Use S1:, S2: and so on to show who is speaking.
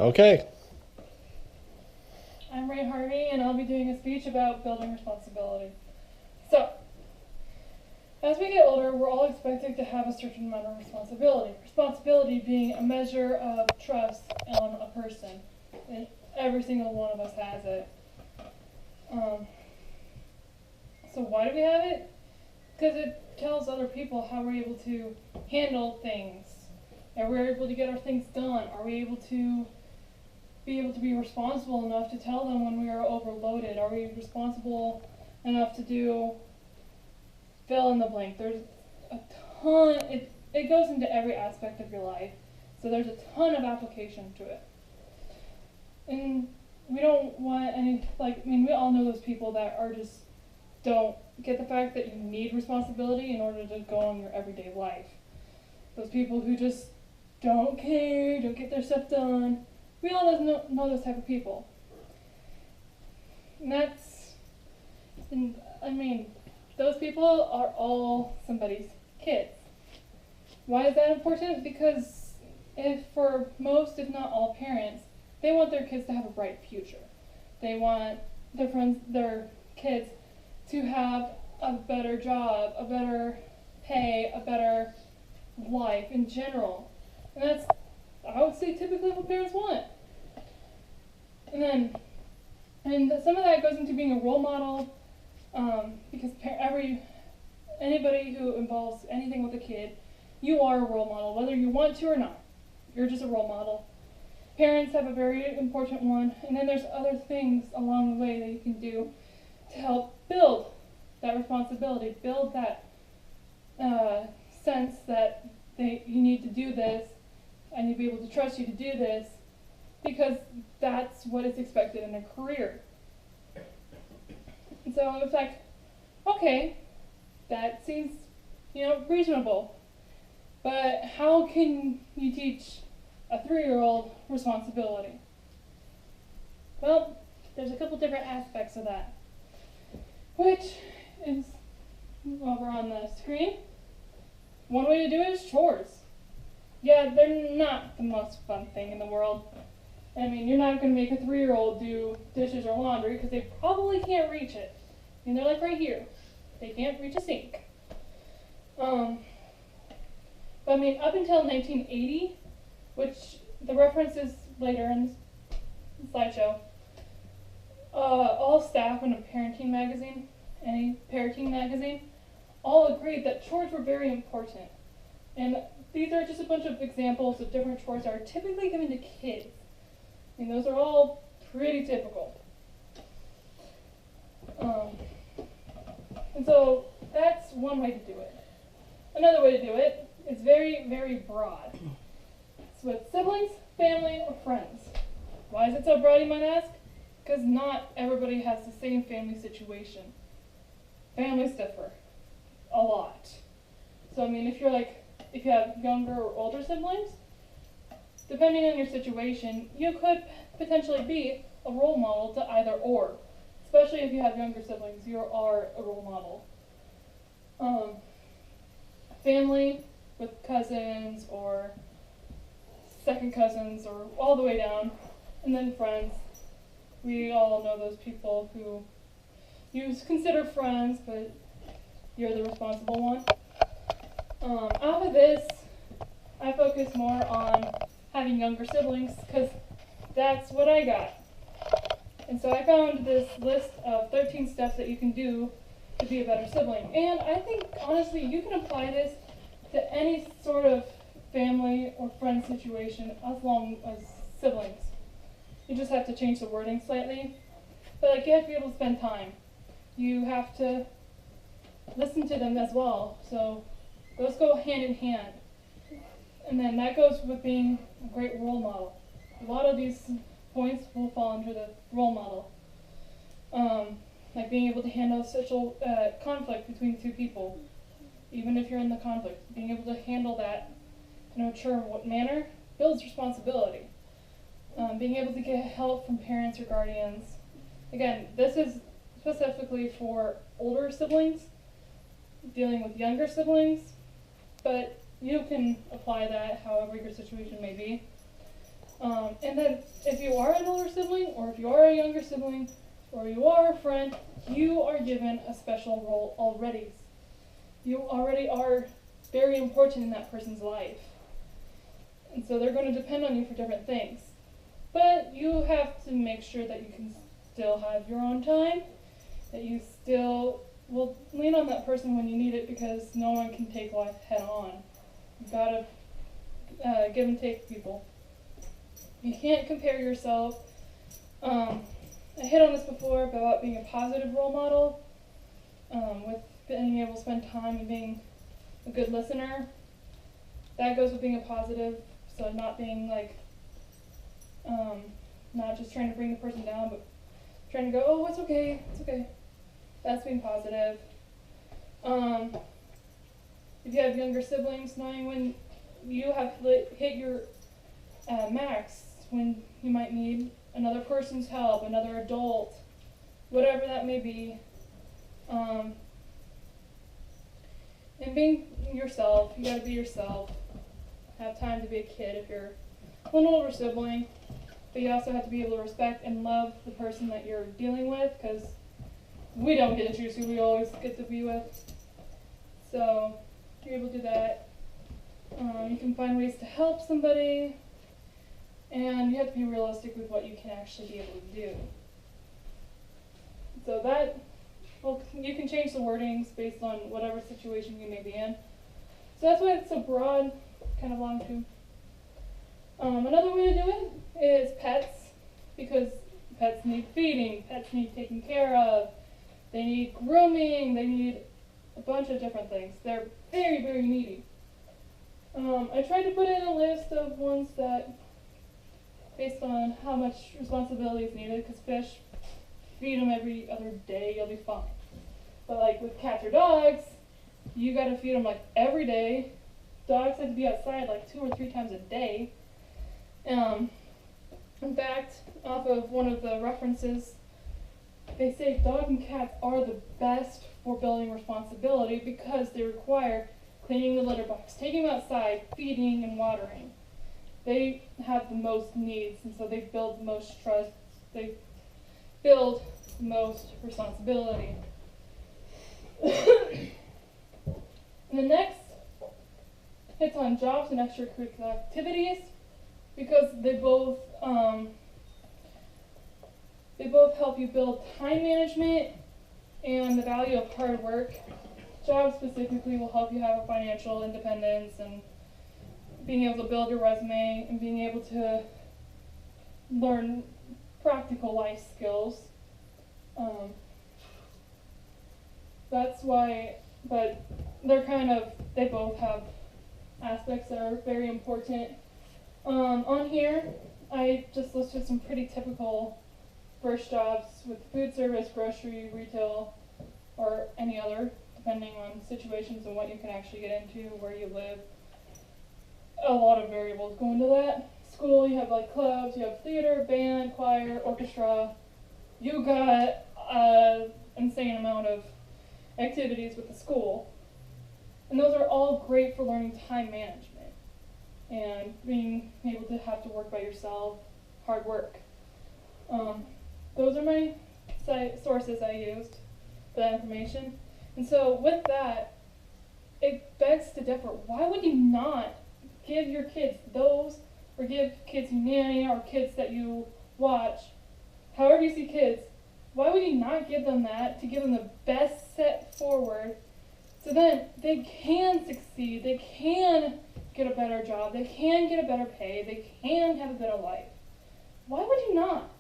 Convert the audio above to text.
S1: Okay.
S2: I'm Ray Harvey, and I'll be doing a speech about building responsibility. So, as we get older, we're all expected to have a certain amount of responsibility. Responsibility being a measure of trust on a person, and every single one of us has it. So why do we have it? Because it tells other people how we're able to handle things. Are we able to get our things done? Are we able to be responsible enough to tell them when we are overloaded? Are we responsible enough to do fill in the blank? There's a ton, it goes into every aspect of your life. So there's a ton of application to it. And we don't want any, we all know those people that are just don't get the fact that you need responsibility in order to go on your everyday life. Those people who just don't care, don't get their stuff done. We all know those type of people. And those people are all somebody's kids. Why is that important? Because for most, if not all parents, they want their kids to have a bright future. They want their kids to have a better job, a better pay, a better life in general. And that's, I would say, typically what parents want. And some of that goes into being a role model, because anybody who involves anything with a kid, you are a role model, whether you want to or not. You're just a role model. Parents have a very important one, and then there's other things along the way that you can do to help build that responsibility, build that sense that you need to do this, I need to be able to trust you to do this, because that's what is expected in a career. And so it's like, okay, that seems, reasonable. But how can you teach a 3-year-old responsibility? Well, there's a couple different aspects of that, which is over on the screen. One way to do it is chores. Yeah, they're not the most fun thing in the world. You're not going to make a 3-year-old do dishes or laundry because they probably can't reach it. They're like right here. They can't reach a sink. But up until 1980, which the reference is later in the slideshow, all staff in a parenting magazine, any parenting magazine, all agreed that chores were very important. And these are just a bunch of examples of different chores that are typically given to kids. Those are all pretty typical. And so that's one way to do it. Another way to do it is very, very broad. It's with siblings, family, or friends. Why is it so broad, you might ask? Because not everybody has the same family situation. Families differ a lot. So if you have younger or older siblings, depending on your situation, you could potentially be a role model to either or. Especially if you have younger siblings, you are a role model. Family with cousins or second cousins or all the way down, and then friends. We all know those people who you consider friends, but you're the responsible one. Out of this, I focus more on having younger siblings because that's what I got. And so I found this list of 13 steps that you can do to be a better sibling. And I think, honestly, you can apply this to any sort of family or friend situation as long as siblings. You just have to change the wording slightly. But you have to be able to spend time. You have to listen to them as well. So those go hand in hand. And then that goes with being a great role model. A lot of these points will fall under the role model. Like being able to handle social conflict between two people. Even if you're in the conflict, being able to handle that in a mature manner builds responsibility. Being able to get help from parents or guardians. Again, this is specifically for older siblings, dealing with younger siblings, but you can apply that however your situation may be. And then if you are an older sibling, or if you are a younger sibling, or you are a friend, you are given a special role already. You already are very important in that person's life. And so they're going to depend on you for different things. But you have to make sure that you can still have your own time, that you still will lean on that person when you need it, because no one can take life head on. You've got to give and take people. You can't compare yourself. I hit on this before about being a positive role model, with being able to spend time and being a good listener. That goes with being a positive, so not being like, not just trying to bring the person down, but trying to go, oh, it's okay, it's okay. That's being positive. If you have younger siblings, knowing when you have hit your max, when you might need another person's help, another adult, whatever that may be. And being yourself, you gotta be yourself. Have time to be a kid if you're an older sibling, but you also have to be able to respect and love the person that you're dealing with, because we don't get to choose who we always get to be with. So you're able to do that. You can find ways to help somebody, and you have to be realistic with what you can actually be able to do. So that, well, you can change the wordings based on whatever situation you may be in. So that's why it's so broad, kind of long too. Another way to do it is pets, because pets need feeding, pets need taken care of, they need grooming, they need a bunch of different things. They're very, very needy. I tried to put in a list of ones that, based on how much responsibility is needed, because fish, feed them every other day, you'll be fine. But like with cats or dogs, you gotta feed them like every day. Dogs have to be outside like 2 or 3 times a day. In fact, off of one of the references, they say dogs and cats are the best for building responsibility because they require cleaning the litter box, taking them outside, feeding and watering. They have the most needs, and so they build the most trust, they build the most responsibility. And the next hits on jobs and extracurricular activities, because they both help you build time management and the value of hard work. Jobs specifically will help you have a financial independence and being able to build your resume and being able to learn practical life skills. That's why, but they both have aspects that are very important. On here, I just listed some pretty typical first jobs with food service, grocery, retail, or any other, depending on situations and what you can actually get into, where you live. A lot of variables go into that. School, you have like clubs, you have theater, band, choir, orchestra. You got an insane amount of activities with the school. And those are all great for learning time management and being able to have to work by yourself, hard work. Those are my sources I used for that information. And so with that, it begs to differ. Why would you not give your kids those, or give kids you nanny or kids that you watch, however you see kids, why would you not give them that, to give them the best set forward, so then they can succeed, they can get a better job, they can get a better pay, they can have a better life? Why would you not?